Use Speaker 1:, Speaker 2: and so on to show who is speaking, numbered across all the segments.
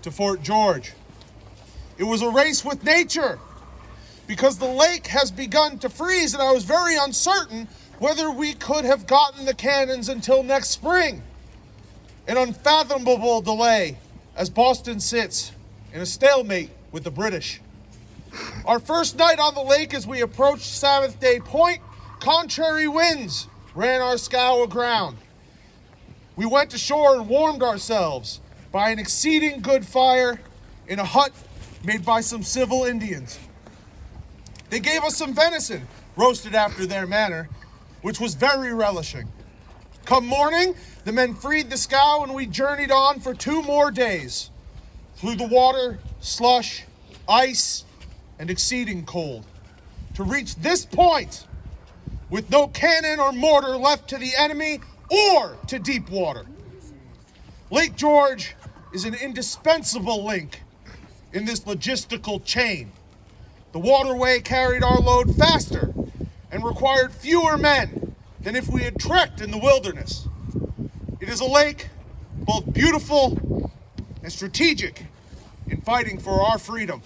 Speaker 1: to Fort George. It was a race with nature because the lake has begun to freeze, and I was very uncertain whether we could have gotten the cannons until next spring. An unfathomable delay as Boston sits in a stalemate with the British. Our first night on the lake as we approached Sabbath Day Point, contrary winds ran our scow aground. We went ashore and warmed ourselves by an exceeding good fire in a hut made by some civil Indians. They gave us some venison, roasted after their manner, which was very relishing. Come morning, the men freed the scow and we journeyed on for 2 more days, through the water, slush, ice, and exceeding cold, to reach this point with no cannon or mortar left to the enemy or to deep water. Lake George is an indispensable link in this logistical chain. The waterway carried our load faster and required fewer men than if we had trekked in the wilderness. It is a lake both beautiful and strategic in fighting for our freedom.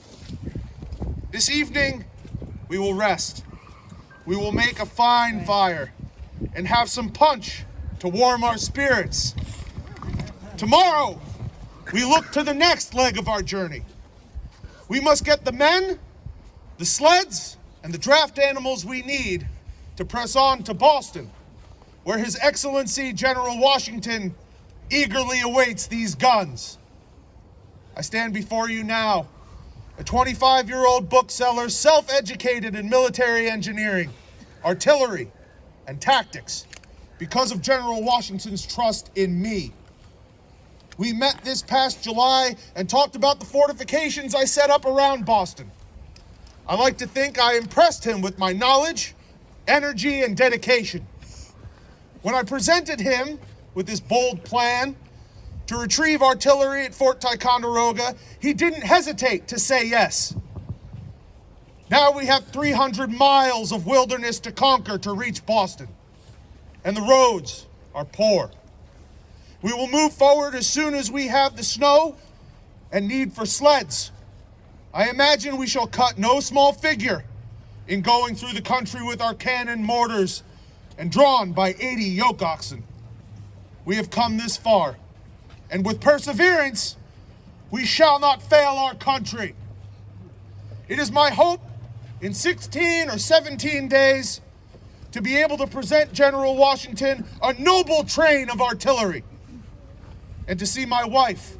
Speaker 1: This evening, we will rest. We will make a fine fire and have some punch to warm our spirits. Tomorrow, we look to the next leg of our journey. We must get the men, the sleds, and the draft animals we need to press on to Boston, where His Excellency General Washington eagerly awaits these guns. I stand before you now, a 25-year-old bookseller, self-educated in military engineering, artillery, and tactics, because of General Washington's trust in me. We met this past July and talked about the fortifications I set up around Boston. I like to think I impressed him with my knowledge, energy, and dedication. When I presented him with this bold plan to retrieve artillery at Fort Ticonderoga, he didn't hesitate to say yes. Now we have 300 miles of wilderness to conquer to reach Boston, and the roads are poor. We will move forward as soon as we have the snow and need for sleds. I imagine we shall cut no small figure in going through the country with our cannon mortars and drawn by 80 yoke oxen. We have come this far, and with perseverance, we shall not fail our country. It is my hope in 16 or 17 days to be able to present General Washington a noble train of artillery, and to see my wife,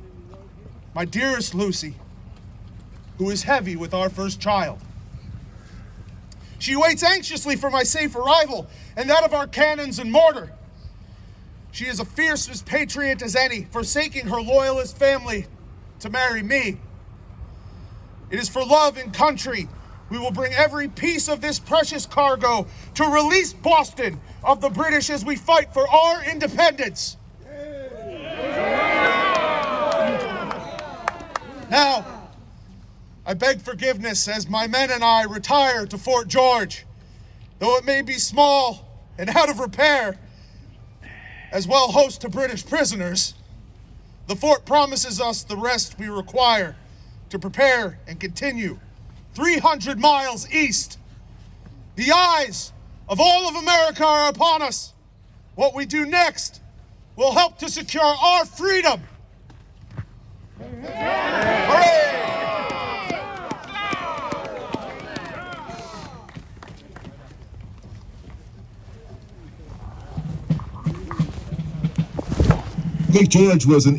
Speaker 1: my dearest Lucy, who is heavy with our first child. She waits anxiously for my safe arrival and that of our cannons and mortar. She is a fierce as patriot as any, forsaking her loyalist family to marry me. It is for love and country we will bring every piece of this precious cargo to release Boston of the British as we fight for our independence. Now, I beg forgiveness as my men and I retire to Fort George. Though it may be small and out of repair, as well host to British prisoners, the fort promises us the rest we require to prepare and continue 300 miles east. The eyes of all of America are upon us. What we do next will help to secure our freedom. Hooray!
Speaker 2: Lake George was an